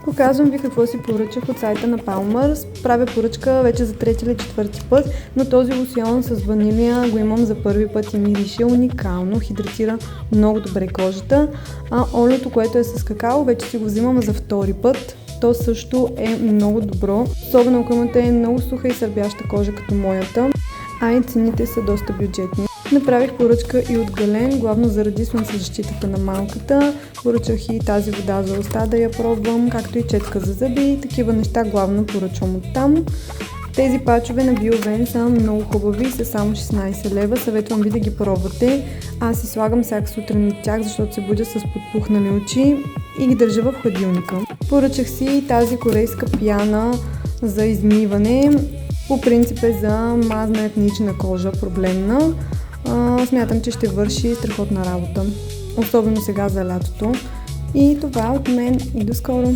Показвам ви какво си поръчах от сайта на Palmer's. Правя поръчка вече за трети или четвърти път, но този лосьон с ванилия го имам за първи път и мирише уникално, хидратира много добре кожата. А олиото, което е с какао, вече си го взимам за втори път. То също е много добро, особено ако имате много суха и сърбяща кожа като моята, а и цените са доста бюджетни. Направих поръчка и от Гален, главно заради слънцезащитата на малката. Поръчах и тази вода за уста да я пробвам, както и четка за зъби. Такива неща главно поръчвам оттам. Тези пачове на Biovен са много хубави, са само 16 лева. Съветвам ви да ги пробвате. Аз си слагам всяка сутрин от тях, защото се будя с подпухнали очи и ги държа в хладилника. Поръчах си и тази корейска пяна за измиване. По принцип е за мазна етнична кожа, проблемна. Смятам, че ще върши страхотна работа, особено сега за лятото. И това от мен и до скоро!